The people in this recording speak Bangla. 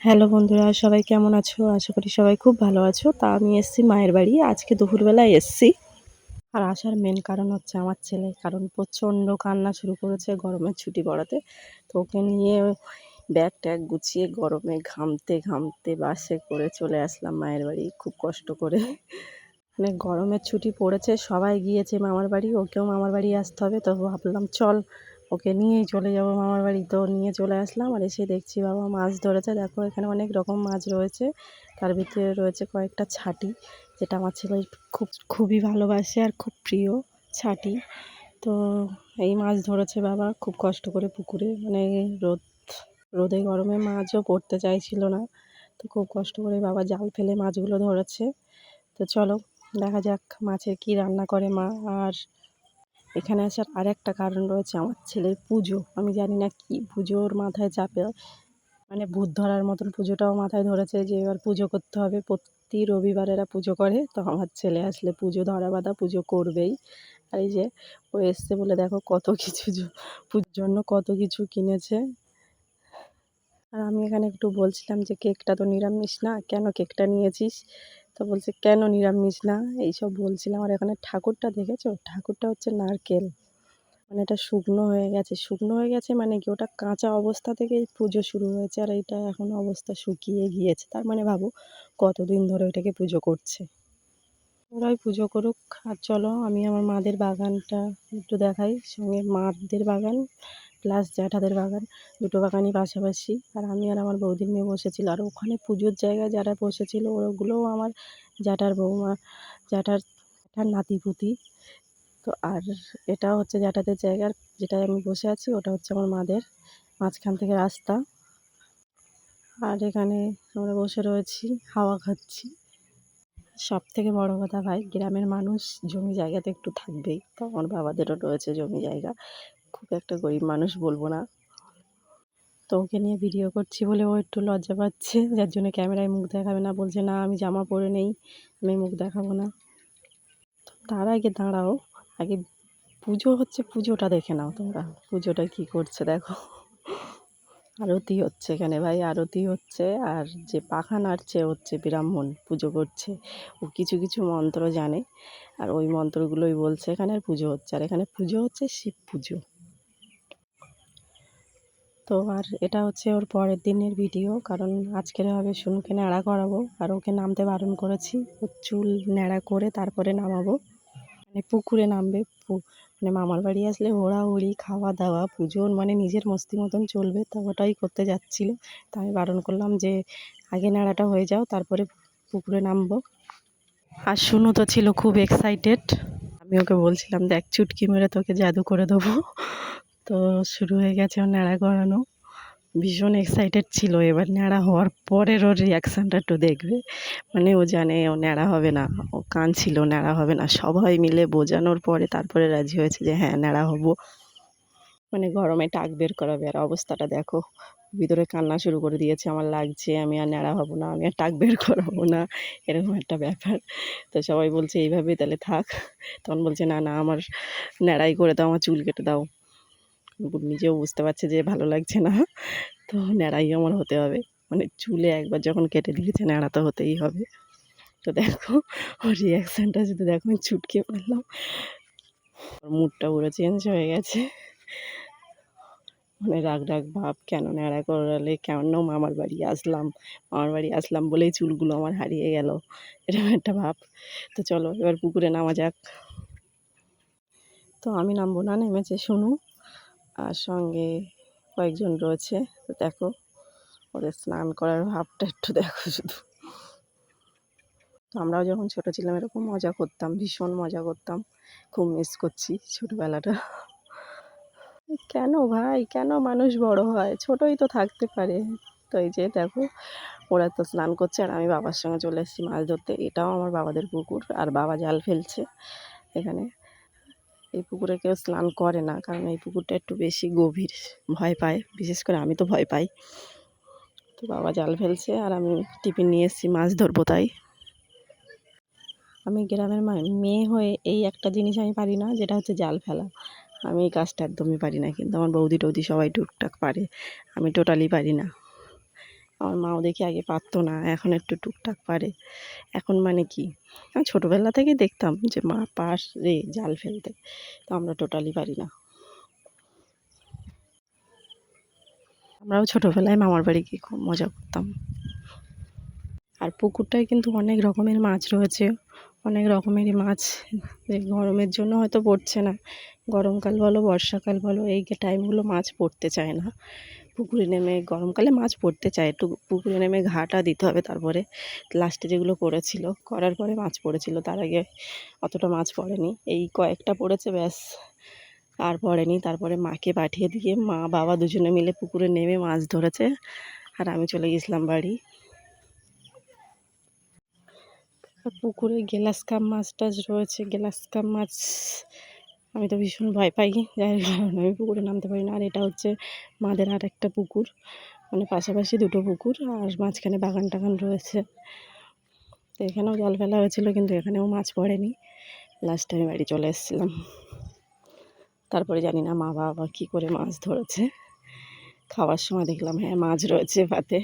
হ্যালো বন্ধুরা, সবাই কেমন আছো? আশা করি সবাই খুব ভালো আছো। তা আমি এসেছি মায়ের বাড়ি। আজকে দুপুরবেলায় এসেছি। আর আসার মেন কারণ হচ্ছে আমার ছেলে। কারণ প্রচণ্ড কান্না শুরু করেছে গরমের ছুটি পড়াতে। তো ওকে নিয়ে ব্যাগ ট্যাগ গুছিয়ে গরমে ঘামতে ঘামতে বাসে করে চলে আসলাম মায়ের বাড়ি খুব কষ্ট করে। মানে গরমের ছুটি পড়েছে, সবাই গিয়েছে মামার বাড়ি, ওকেও মামার বাড়ি আসতে হবে। তো ভাবলাম চল ওকে নিয়েই চলে যাব মামার বাড়ি। তো নিয়ে চলে আসলাম। আর এসে দেখছি বাবা মাছ ধরেছে। দেখো এখানে অনেক রকম মাছ রয়েছে, তার ভিতরে রয়েছে কয়েকটা ছাটি, যেটা আমার ছেলে খুবই ভালোবাসে আর খুব প্রিয় ছাটি। তো এই মাছ ধরেছে বাবা খুব কষ্ট করে পুকুরে। মানে রোদে গরমে মাছও পড়তে চাইছিল না, তো খুব কষ্ট করে বাবা জাল ফেলে মাছগুলো ধরেছে। তো চলো দেখা যাক মাছের কি রান্না করে মা। আর এখানে আসার আরেকটা কারণ রয়েছে, আমার ছেলের পুজো। আমি জানি না কি পুজোর মাথায় চাপে, মানে ভূত ধরার মতন পুজোটাও মাথায় ধরেছে যে এবার পুজো করতে হবে। প্রতি রবিবার এরা পুজো করে, তো আমার ছেলে আসলে পুজো ধরা বাঁধা পুজো করবেই। আর এই যে ও এসছে বলে দেখো কত কিছু পুজোর জন্য কত কিছু কিনেছে। আর আমি এখানে একটু বলছিলাম যে কেকটা তো নিরামিষ না, কেন কেকটা নিয়েছিস? তো বলছে কেন নিরামিষ না, এইসব বলছিলাম। আর এখানে ঠাকুরটা দেখেছো? ঠাকুরটা হচ্ছে নারকেল, মানে এটা শুকনো হয়ে গেছে। শুকনো হয়ে গেছে মানে কি, ওটা কাঁচা অবস্থা থেকেই পুজো শুরু হয়েছে, আর এইটা এখন অবস্থা শুকিয়ে গিয়েছে। তার মানে ভাবো কতদিন ধরে ওইটাকে পুজো করছে। ওরাই পুজো করুক। আর চলো আমি আমার মাদের বাগানটা একটু দেখাই, সঙ্গে মাদের বাগান প্লাস জ্যাঠাদের বাগান, দুটো বাগানই পাশাপাশি। আর আমি আর আমার বৌদির মেয়ে বসেছিল। আর ওখানে পুজোর জায়গায় যারা বসেছিল ওগুলোও আমার জ্যাঠার বৌমা, জ্যাঠার জ্যাঠার নাতিপুতি। তো আর এটা হচ্ছে জ্যাঠাদের জায়গার, যেটায় আমি বসে আছি ওটা হচ্ছে আমার মাদের, মাঝখান থেকে রাস্তা। আর এখানে আমরা বসে রয়েছি, হাওয়া খাচ্ছি। সব থেকে বড় কথা ভাই, গ্রামের মানুষ জমি জায়গাতে একটু থাকবেই। তো আমার বাবাদেরও রয়েছে জমি জায়গা, খুব একটা গরিব মানুষ বলবো না। তো ওকে নিয়ে ভিডিও করছি বলে ও একটু লজ্জা পাচ্ছে, যার জন্য ক্যামেরায় মুখ দেখাবে না। বলছে না আমি জামা পরে নেই, আমি মুখ দেখাবো না। তার আগে দাঁড়াও, আগে পুজো হচ্ছে, পুজোটা দেখে নাও তোমরা। পুজোটা কি করছে দেখো, আরতি হচ্ছে এখানে ভাই, আরতি হচ্ছে। আর যে পাখা নাড়ছে হচ্ছে ব্রাহ্মণ, পুজো করছে। ও কিছু কিছু মন্ত্র জানে, আর ওই মন্ত্রগুলোই বলছে এখানে। আর পুজো হচ্ছে, আর এখানে পুজো হচ্ছে শিব পুজো। তো আর এটা হচ্ছে ওর পরের দিনের ভিডিও, কারণ আজকের হবে শুনুকে ন্যাড়া করাবো। আর ওকে নামতে বারণ করেছি, ওর চুল ন্যাড়া করে তারপরে নামাবো। মানে পুকুরে নামবে। মানে মামার বাড়ি আসলে হুড়াহুড়ি খাওয়া দাওয়া পুজোর মানে নিজের মস্তি মতন চলবে, তো ওটাই করতে যাচ্ছিল। তা আমি বারণ করলাম যে আগে ন্যাড়াটা হয়ে যাও, তারপরে পুকুরে নামবো। আর শুনু তো ছিল খুব এক্সাইটেড। আমি ওকে বলছিলাম দেখ চুটকি মেরে তোকে জাদু করে দেবো। তো শুরু হয়ে গেছে ওর ন্যাড়া করানো। ভীষণ এক্সাইটেড ছিল। এবার ন্যাড়া হওয়ার পরের ওর রিয়াকশানটা একটু দেখবে। মানে ও জানে ও ন্যাড়া হবে না, ও কাঁদছিল ন্যাড়া হবে না। সবাই মিলে বোঝানোর পরে তারপরে রাজি হয়েছে যে হ্যাঁ ন্যাড়া হবো। মানে গরমে টাক বের করাবে। আর অবস্থাটা দেখো, ভিতরে কান্না শুরু করে দিয়েছে, আমার লাগছে, আমি আর ন্যাড়া হব না, আমি আর টাক বের করাবো না, এরকম একটা ব্যাপার। তো সবাই বলছে এইভাবেই তাহলে থাক। তখন বলছে না না আমার ন্যাড়াই করে দাও, আমার চুল কেটে দাও। নিজেও বুঝতে পারছে যে ভালো লাগছে না, তো ন্যাড়াই আমার হতে হবে। মানে চুলে একবার যখন কেটে দিয়েছে ন্যাড়া তো হতেই হবে। তো দেখো ওর রিয়াকশানটা যদি দেখো, আমি চুটকে পড়লাম। ওর মুডটা পুরো চেঞ্জ হয়ে গেছে। মানে রাগ রাগ ভাব, কেন ন্যাড়া করালে, কেন মামার বাড়ি আসলাম, মামার বাড়ি আসলাম বলেই চুলগুলো আমার হারিয়ে গেল, এরকম একটা ভাব। তো চলো এবার পুকুরে নামা যাক। তো আমি নামবো না, নেমেছে শুনু আর সঙ্গে কয়েকজন রয়েছে। তো দেখো ওদের স্নান করার ভাবটা একটু দেখো শুধু। তো আমরাও যখন ছোটো ছিলাম এরকম মজা করতাম, ভীষণ মজা করতাম। খুব মিস করছি ছোটোবেলাটা। কেন ভাই, কেন মানুষ বড় হয়, ছোটই তো থাকতে পারে। তো এই যে দেখো ওরা তো স্নান করছে, আর আমি বাবার সঙ্গে চলে এসেছি মাছ ধরতে। এটাও আমার বাবাদের পুকুর, আর বাবা জাল ফেলছে এখানে। এই পুকুরে কেউ স্নান করে না, কারণ এই পুকুরটা একটু বেশি গভীর, ভয় পায়, বিশেষ করে আমি তো ভয় পাই। তো বাবা জাল ফেলছে আর আমি টিফিন নিয়ে এসেছি মাছ ধরবো তাই। আমি গ্রামের মেয়ে হয়ে এই একটা জিনিস আমি পারি না, যেটা হচ্ছে জাল ফেলা। আমি এই কাজটা একদমই পারি না, কিন্তু আমার বৌদি টৌদি সবাই টুকটাক পারে, আমি টোটালি পারি না। আমার মাও দেখি আগে পারতো না, এখন একটু টুকটাক পারে। এখন মানে কি, ছোটোবেলা থেকেই দেখতাম যে মা পারে জাল ফেলতে, তো আমরা টোটালি পারি না। আমরাও ছোটোবেলায় মামার বাড়ি গিয়ে খুব মজা করতাম। আর পুকুরটায় কিন্তু অনেক রকমের মাছ রয়েছে, অনেক রকমেরই মাছ যে গরমের জন্য হয়তো পড়ছে না। গরমকাল বলো বর্ষাকাল বলো এই টাইমগুলো মাছ পড়তে চায় না পুকুরে নেমে। গরমকালে মাছ পড়তে চায়, একটু পুকুরে নেমে ঘাটা দিতে হবে, তারপরে লাস্টে যেগুলো করেছিল করার পরে মাছ পড়েছিল, তার আগে অতটা মাছ পড়েনি। এই কয়েকটা পড়েছে ব্যাস, আর পড়েনি। তারপরে মাকে পাঠিয়ে দিয়ে মা বাবা দুজনে মিলে পুকুরে নেমে মাছ ধরেছে, আর আমি চলে গেছিলাম বাড়ি। পুকুরে গ্লাস কাপ মাছ টাছ রয়েছে, গ্লাস কাপ মাছ আমি তো ভীষণ ভয় পাই, যার কারণে আমি পুকুরে নামতে পারি না। আর এটা হচ্ছে মাদের আর একটা পুকুর, মানে পাশাপাশি দুটো পুকুর, আর মাঝখানে বাগান টাগান রয়েছে। তো এখানেও জল ফেলা হয়েছিল, কিন্তু এখানেও মাছ পড়েনি। লাস্ট টাইম বাড়ি চলে এসেছিলাম। তারপরে জানি না মা বাবা কী করে মাছ ধরেছে, খাওয়ার সময় দেখলাম হ্যাঁ মাছ রয়েছে ভাতে।